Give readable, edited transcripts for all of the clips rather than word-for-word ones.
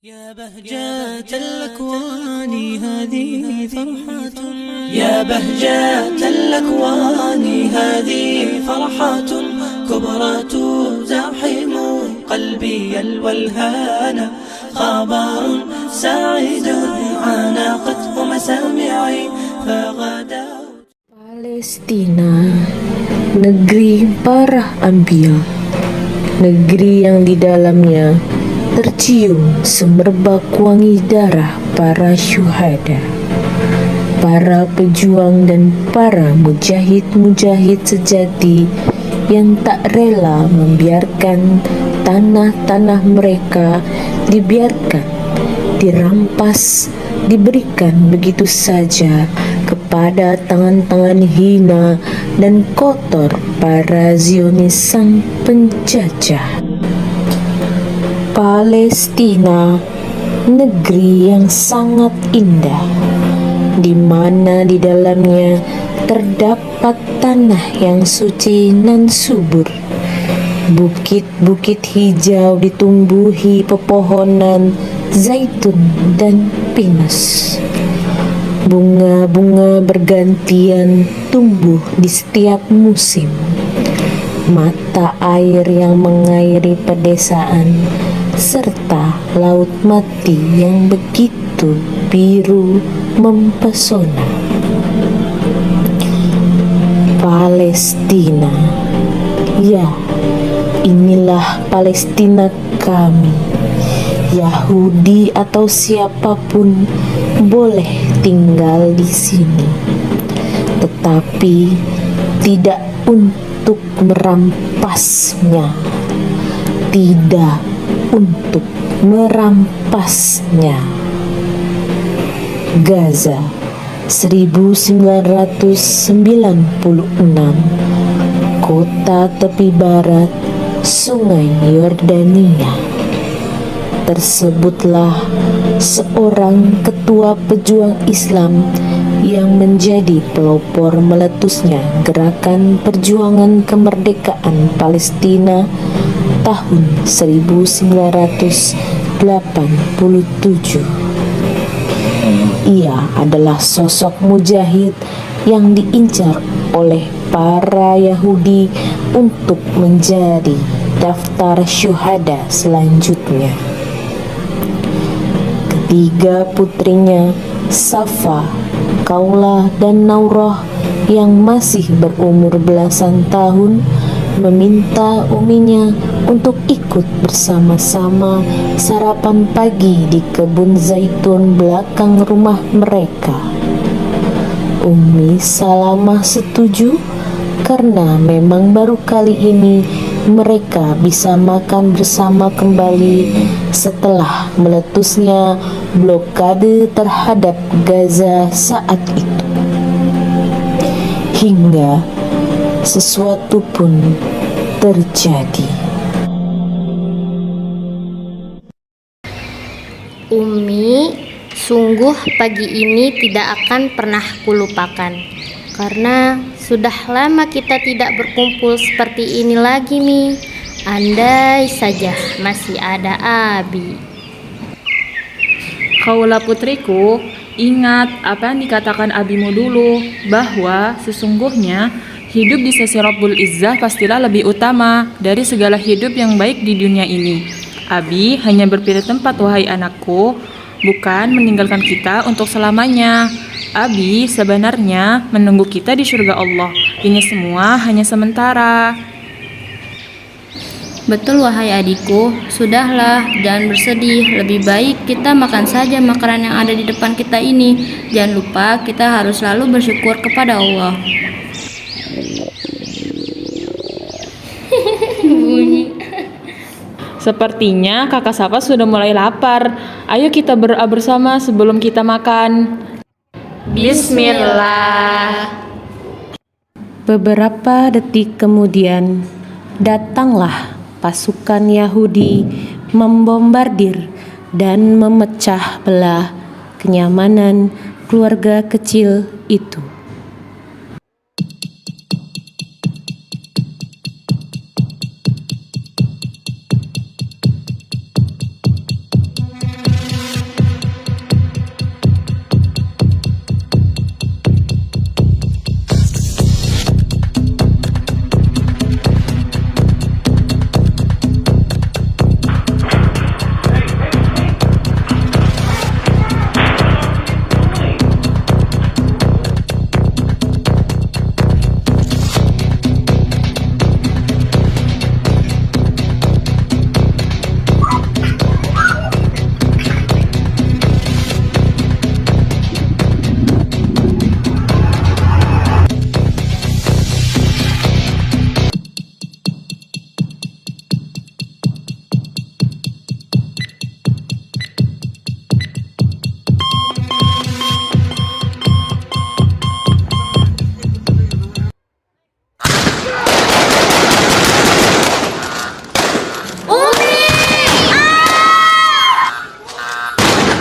يا بهجة الأكوان هذه فرحة يا بهجة الأكوان هذه فرحة كبرى تزاحم قلبي الولهان خبر سعيد عانقته مسامعي فغدا Palestina, negeri para anbiya, negeri yang di dalamnya tercium semerbak wangi darah para syuhada, para pejuang dan para mujahid-mujahid sejati yang tak rela membiarkan tanah-tanah mereka dibiarkan, dirampas, diberikan begitu saja kepada tangan-tangan hina dan kotor para Zionis sang penjajah. Palestina, negeri yang sangat indah, di mana di dalamnya terdapat tanah yang suci dan subur. Bukit-bukit hijau ditumbuhi pepohonan zaitun dan pinus. Bunga-bunga bergantian tumbuh di setiap musim. Mata air yang mengairi pedesaan serta laut mati yang begitu biru mempesona. Palestina, ya, inilah Palestina kami. Yahudi atau siapapun boleh tinggal di sini, tetapi tidak untuk merampasnya, tidak untuk merampasnya. Gaza 1996, kota tepi barat Sungai Yordania. Tersebutlah seorang ketua pejuang Islam yang menjadi pelopor meletusnya gerakan perjuangan kemerdekaan Palestina tahun 1987. Ia adalah sosok mujahid yang diincar oleh para Yahudi untuk menjadi daftar syuhada selanjutnya. Ketiga putrinya, Safa, Kaula, dan Naurah yang masih berumur belasan tahun meminta uminya untuk ikut bersama-sama sarapan pagi di kebun zaitun belakang rumah mereka. Umi Salamah setuju karena memang baru kali ini mereka bisa makan bersama kembali setelah meletusnya blokade terhadap Gaza saat itu. Hingga sesuatu pun terjadi. Umi, sungguh pagi ini tidak akan pernah kulupakan, karena sudah lama kita tidak berkumpul seperti ini lagi, Mi. Andai saja masih ada Abi. Kaulah putriku, ingat apa yang dikatakan abimu dulu, bahwa sesungguhnya hidup di sisi Rabbul Izzah pastilah lebih utama dari segala hidup yang baik di dunia ini. Abi hanya berpindah tempat, wahai anakku, bukan meninggalkan kita untuk selamanya. Abi sebenarnya menunggu kita di surga Allah. Ini semua hanya sementara. Betul, wahai adikku, sudahlah, jangan bersedih. Lebih baik kita makan saja makanan yang ada di depan kita ini. Jangan lupa kita harus selalu bersyukur kepada Allah. Sepertinya kakak Safa sudah mulai lapar. Ayo kita berdoa bersama sebelum kita makan. Bismillah. Beberapa detik kemudian, datanglah pasukan Yahudi membombardir dan memecah belah kenyamanan keluarga kecil itu.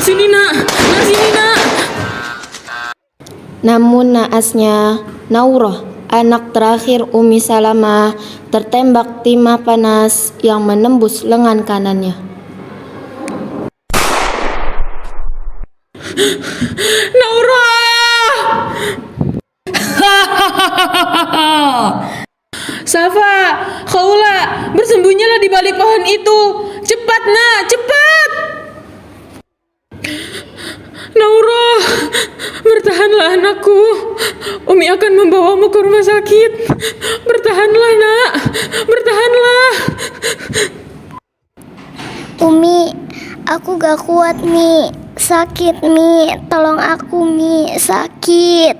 Sini nak, sini nak. Namun naasnya, Naurah, anak terakhir Umi Salamah, tertembak timah panas yang menembus lengan kanannya. Naurah! Safa, Khawla, bersembunyilah di balik pohon itu. Cepat nak, cepat! Naurah, bertahanlah anakku. Umi akan membawamu ke rumah sakit. Bertahanlah nak, bertahanlah. Umi, aku gak kuat, Mi. Sakit, Mi. Tolong aku, Mi. Sakit.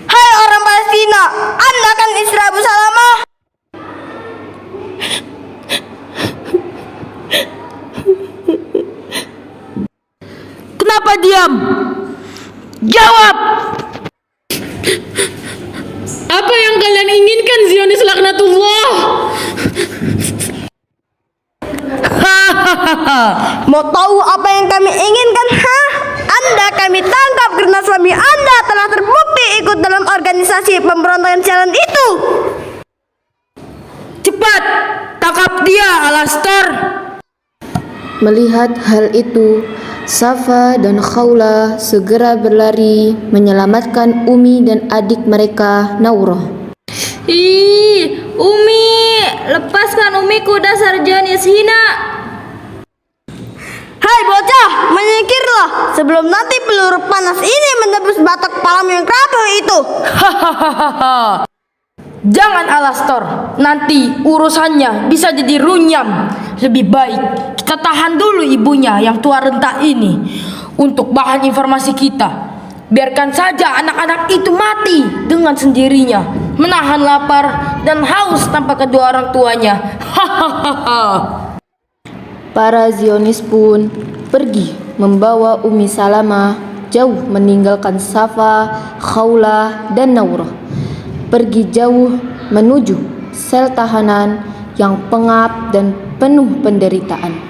Hai orang Palestina, Anda kan istri Abu Salamah? Kenapa diam? Jawab! Apa yang kalian inginkan, Zionis laknatullah? Mau tahu apa yang kami inginkan? Anda kami tangkap karena suami Anda telah terbukti ikut dalam organisasi pemberontakan jalan itu. Cepat, tangkap dia, Alastor. Melihat hal itu, Safa dan Khawla segera berlari menyelamatkan Umi dan adik mereka, Naurah. Ih, Umi, lepaskan Umiku, dasar Zionis hina. Hai bocah, menyingkirlah sebelum nanti peluru panas ini menembus batok kepalamu yang rapuh itu. Jangan Alastor, nanti urusannya bisa jadi runyam. Lebih baik kita tahan dulu ibunya yang tua renta ini untuk bahan informasi kita. Biarkan saja anak-anak itu mati dengan sendirinya, menahan lapar dan haus tanpa kedua orang tuanya. Para Zionis pun pergi membawa Umi Salamah jauh meninggalkan Safa, Khawla, dan Naurah. Pergi jauh menuju sel tahanan yang pengap dan penuh penderitaan.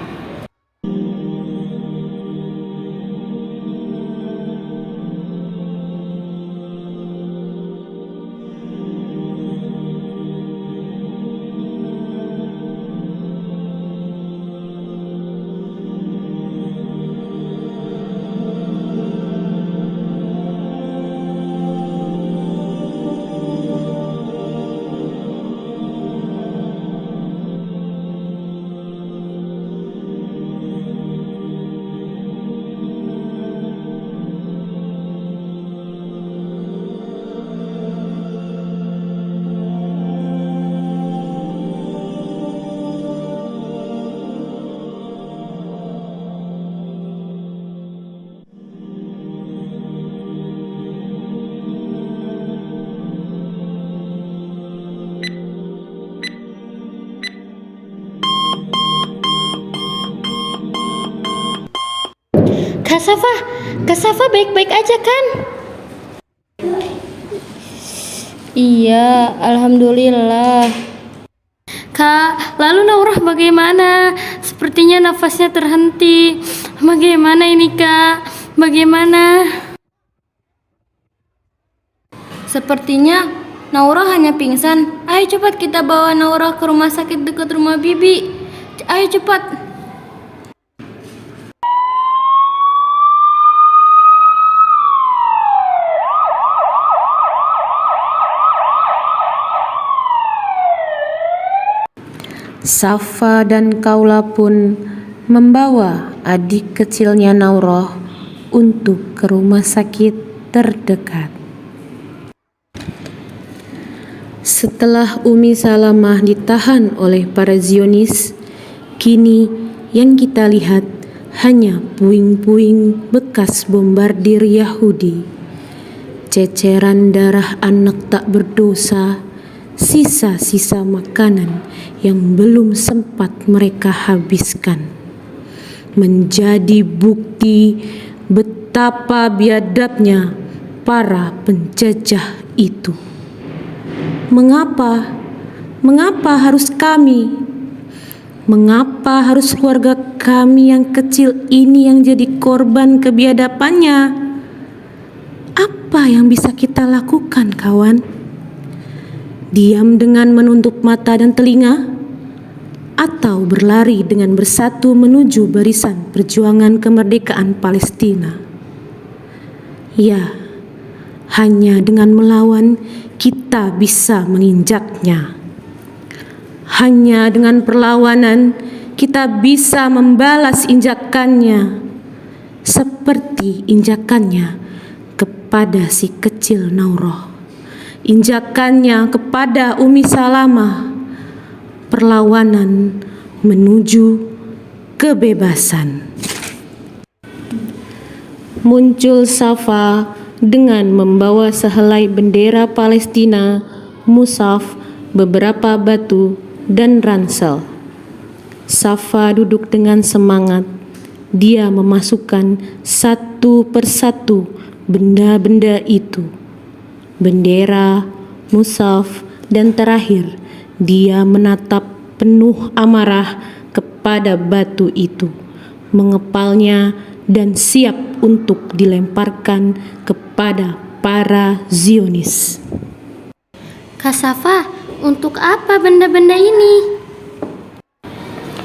Kak Safa baik-baik aja kan? Iya, alhamdulillah. Kak, lalu Naurah bagaimana? Sepertinya nafasnya terhenti. Bagaimana ini, Kak? Bagaimana? Sepertinya Naurah hanya pingsan. Ayo cepat kita bawa Naurah ke rumah sakit dekat rumah Bibi. Ayo cepat. Safa dan Khawla pun membawa adik kecilnya Naurah untuk ke rumah sakit terdekat. Setelah Umi Salamah ditahan oleh para Zionis, kini yang kita lihat hanya puing-puing bekas bombardir Yahudi, ceceran darah anak tak berdosa, sisa-sisa makanan yang belum sempat mereka habiskan, menjadi bukti betapa biadabnya para penjajah itu. Mengapa harus kami? Mengapa harus keluarga kami yang kecil ini yang jadi korban kebiadabannya? Apa yang bisa kita lakukan, kawan? Diam dengan menutup mata dan telinga? Atau berlari dengan bersatu menuju barisan perjuangan kemerdekaan Palestina? Ya, hanya dengan melawan kita bisa menginjaknya. Hanya dengan perlawanan kita bisa membalas injakannya, seperti injakannya kepada si kecil Naurah, injakannya kepada Umi Salamah, perlawanan menuju kebebasan. Muncul Safa dengan membawa sehelai bendera Palestina, mushaf, beberapa batu, dan ransel. Safa duduk dengan semangat. Dia memasukkan satu persatu benda-benda itu. Bendera, mushaf, dan terakhir dia menatap penuh amarah kepada batu itu, mengepalnya dan siap untuk dilemparkan kepada para Zionis. Kak Safa, untuk apa benda-benda ini?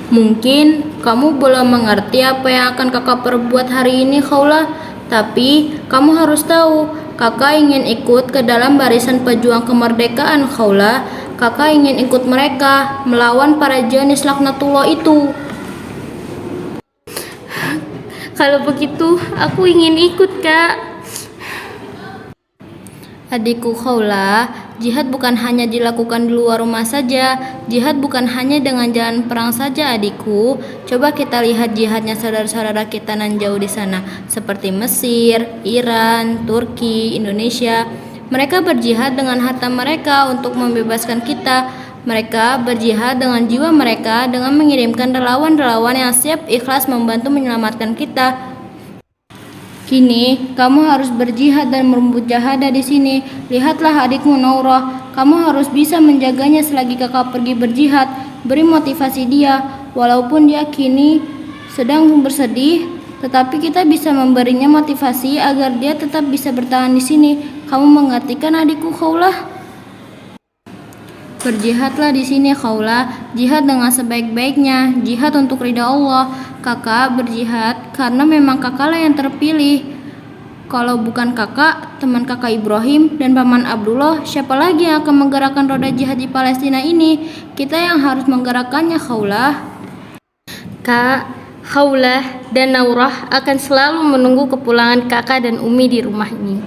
Mungkin kamu belum mengerti apa yang akan kakak perbuat hari ini, Khawla. Tapi kamu harus tahu, kakak ingin ikut ke dalam barisan pejuang kemerdekaan, Khawla. Kakak ingin ikut mereka melawan para Zionis laknatullah itu. Kalau begitu, aku ingin ikut, Kak. Adikku Khawla, jihad bukan hanya dilakukan di luar rumah saja. Jihad bukan hanya dengan jalan perang saja, adikku. Coba kita lihat jihadnya saudara-saudara kita nan jauh di sana, seperti Mesir, Iran, Turki, Indonesia. Mereka berjihad dengan harta mereka untuk membebaskan kita. Mereka berjihad dengan jiwa mereka dengan mengirimkan relawan-relawan yang siap ikhlas membantu menyelamatkan kita. Kini, kamu harus berjihad dan bermujahadah di sini. Lihatlah adikmu Naurah, kamu harus bisa menjaganya selagi kakak pergi berjihad. Beri motivasi dia, walaupun dia kini sedang bersedih, tetapi kita bisa memberinya motivasi agar dia tetap bisa bertahan di sini. Kamu mengerti kan adikku Khawla? Berjihadlah di sini Khawla, jihad dengan sebaik-baiknya, jihad untuk ridha Allah. Kakak berjihad karena memang kakaklah yang terpilih. Kalau bukan kakak, teman kakak Ibrahim dan paman Abdullah, siapa lagi yang akan menggerakkan roda jihad di Palestina ini? Kita yang harus menggerakkannya, Khawla. Kak, Khawla dan Naurah akan selalu menunggu kepulangan kakak dan Umi di rumah ini.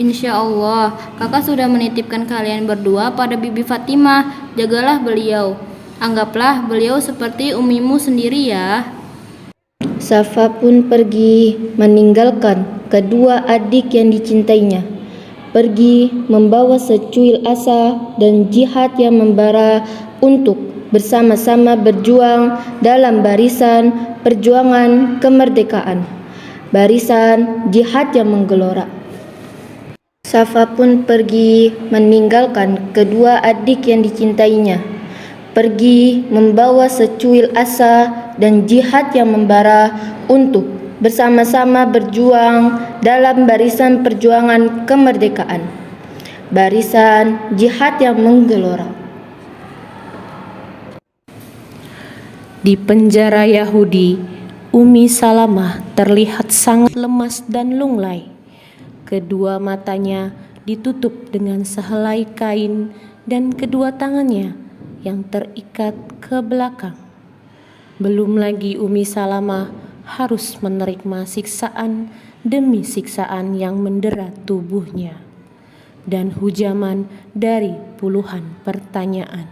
Insya Allah, kakak sudah menitipkan kalian berdua pada Bibi Fatimah. Jagalah beliau. Anggaplah beliau seperti umimu sendiri ya. Safa pun pergi meninggalkan kedua adik yang dicintainya. Pergi membawa secuil asa dan jihad yang membara untuk bersama-sama berjuang dalam barisan perjuangan kemerdekaan. Barisan jihad yang menggelora. Safa pun pergi meninggalkan kedua adik yang dicintainya. Pergi membawa secuil asa dan jihad yang membara untuk bersama-sama berjuang dalam barisan perjuangan kemerdekaan. Barisan jihad yang menggelora. Di penjara Yahudi, Umi Salamah terlihat sangat lemas dan lunglai. Kedua matanya ditutup dengan sehelai kain dan kedua tangannya yang terikat ke belakang. Belum lagi Umi Salamah harus menerima siksaan demi siksaan yang mendera tubuhnya dan hujaman dari puluhan pertanyaan,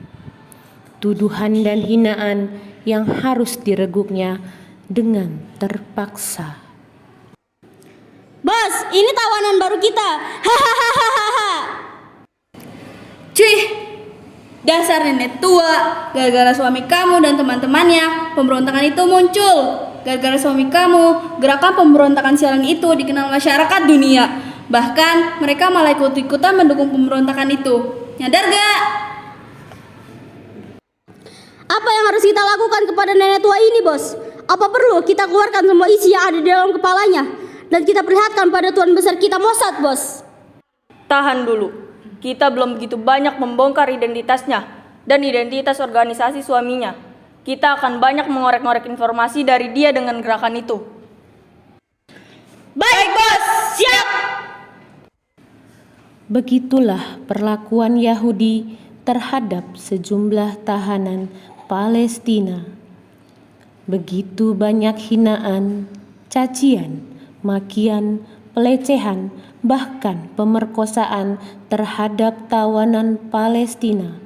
tuduhan dan hinaan yang harus direguknya dengan terpaksa. Bos, ini tawanan baru kita. Hahaha. Cih, dasar nenek tua. Gara-gara suami kamu dan teman-temannya, pemberontakan itu muncul. Gara-gara suami kamu, gerakan pemberontakan sialan itu dikenal masyarakat dunia. Bahkan mereka malah ikut-ikutan mendukung pemberontakan itu. Nyadar gak? Apa yang harus kita lakukan kepada nenek tua ini, Bos? Apa perlu kita keluarkan semua isi yang ada di dalam kepalanya dan kita perlihatkan pada Tuan Besar kita Mossad, Bos? Tahan dulu. Kita belum begitu banyak membongkar identitasnya dan identitas organisasi suaminya. Kita akan banyak mengorek-ngorek informasi dari dia dengan gerakan itu. Baik, Bos. Siap. Begitulah perlakuan Yahudi terhadap sejumlah tahanan Palestina. Begitu banyak hinaan, cacian, makian, pelecehan, bahkan pemerkosaan terhadap tawanan Palestina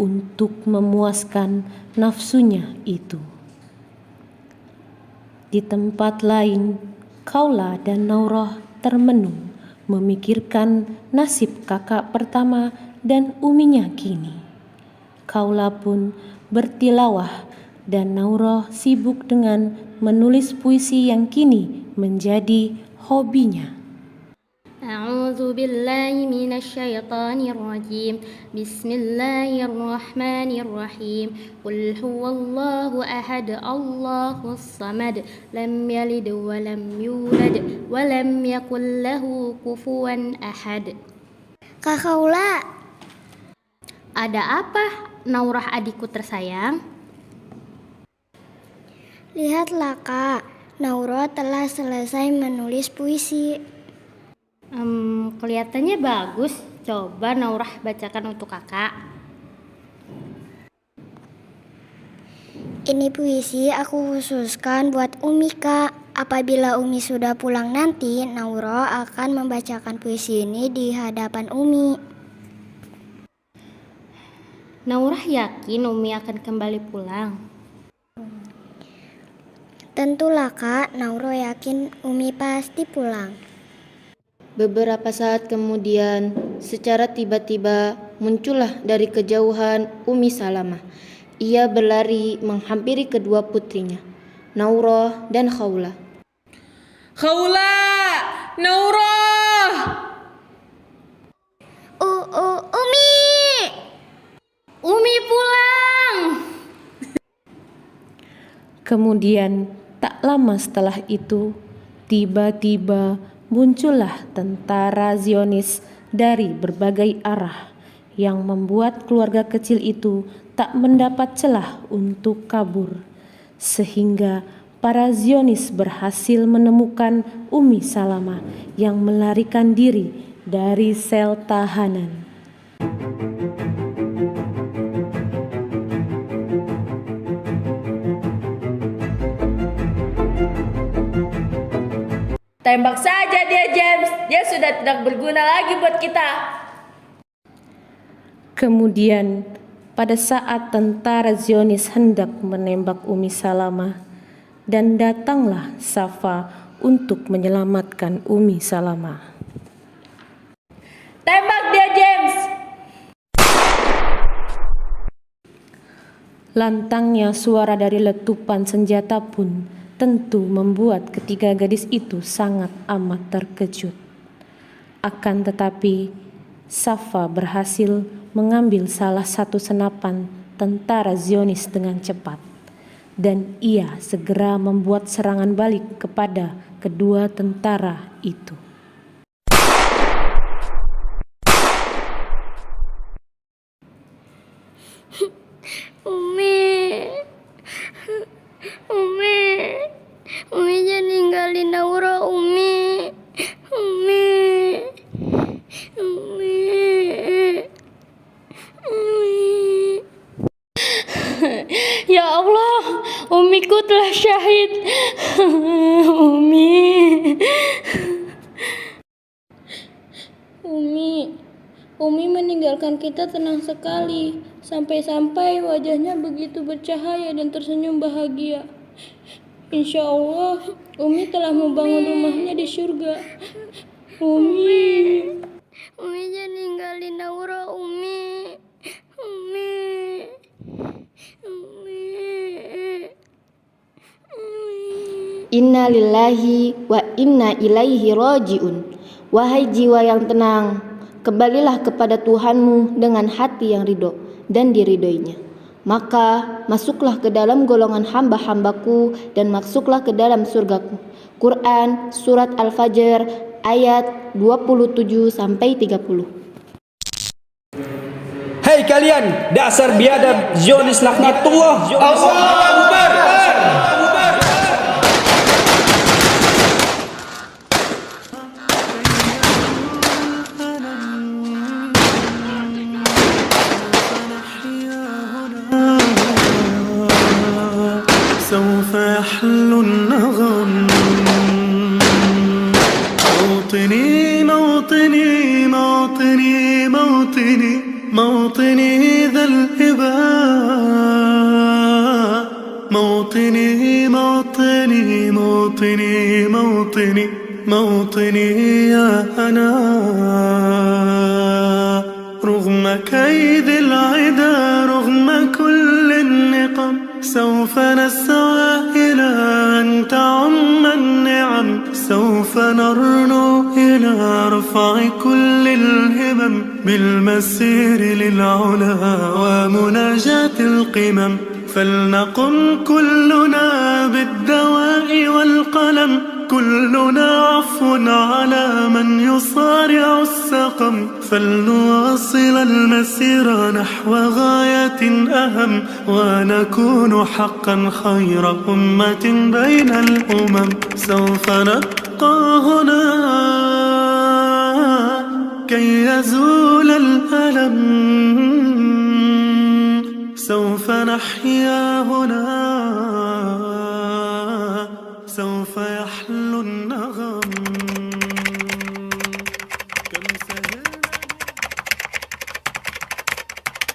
untuk memuaskan nafsunya itu. Di tempat lain, Khawla dan Naurah termenung memikirkan nasib kakak pertama dan uminya kini. Khawla pun bertilawah dan Naurah sibuk dengan menulis puisi yang kini menjadi hobinya. A'udzu billahi minasyaitonir rajim. Bismillahirrahmanirrahim. Qul huwallahu ahad, Allahus samad, lam yalid wa lam yulad wa lam yakul lahu kufuwan ahad. Kak Khawla, Ada apa, Naurah adikku tersayang? lihatlah Kak, Naurah telah selesai menulis puisi. Kelihatannya bagus. Coba Naurah bacakan untuk kakak. Ini puisi aku khususkan buat Umi Kak. Apabila Umi sudah pulang nanti, Naurah akan membacakan puisi ini di hadapan Umi. Naurah yakin Umi akan kembali pulang? Tentulah Kak, Naurah yakin Umi pasti pulang. Beberapa saat kemudian, secara tiba-tiba muncullah dari kejauhan Umi Salamah. Ia berlari menghampiri kedua putrinya, Naurah dan Khawla. Khawla! Naurah! Umi! Umi pulang! Kemudian tak lama setelah itu, tiba-tiba muncullah tentara Zionis dari berbagai arah yang membuat keluarga kecil itu tak mendapat celah untuk kabur. Sehingga para Zionis berhasil menemukan Umi Salamah yang melarikan diri dari sel tahanan. Tembak saja dia, James. Dia sudah tidak berguna lagi buat kita. Kemudian pada saat tentara Zionis hendak menembak Umi Salamah, dan datanglah Safa untuk menyelamatkan Umi Salamah. Tembak dia, James. Lantangnya suara dari letupan senjata pun tentu membuat ketiga gadis itu sangat amat terkejut. Akan tetapi, Safa berhasil mengambil salah satu senapan tentara Zionis dengan cepat, dan ia segera membuat serangan balik kepada kedua tentara itu. Umi jangan ninggalin Naurah, Umi. Ya Allah, Umiku telah syahid. Umi meninggalkan kita tenang sekali. Sampai-sampai wajahnya begitu bercahaya dan tersenyum bahagia. Insya Allah, Umi telah membangun rumahnya di surga. Umi jangan ninggalin Naurah, Umi. Inna lillahi wa inna ilaihi raji'un. Wahai jiwa yang tenang, kembalilah kepada Tuhanmu dengan hati yang ridho dan diridhoinya. Maka masuklah ke dalam golongan hamba-hambaku dan masuklah ke dalam surgaku. Quran Surat Al-Fajr ayat 27-30. Hei kalian, dasar biadab Zionis laknatullah. Allahu Akbar. سوف يحلو النغم موطني موطني موطني موطني موطني ذا الإباء موطني موطني موطني موطني موطني يا أنا رغم كيد العدا رغم كل النقم سوف نسعى إلى أن تعم النعم سوف نرنو إلى رفع كل الهمم بالمسير للعلا ومناجاة القمم فلنقم كلنا بالدواء والقلم كلنا عفو على من يصارع السقم فلنواصل المسير نحو غاية أهم ونكون حقا خير أمة بين الأمم سوف نبقى هنا كي يزول الألم سوف نحيا هنا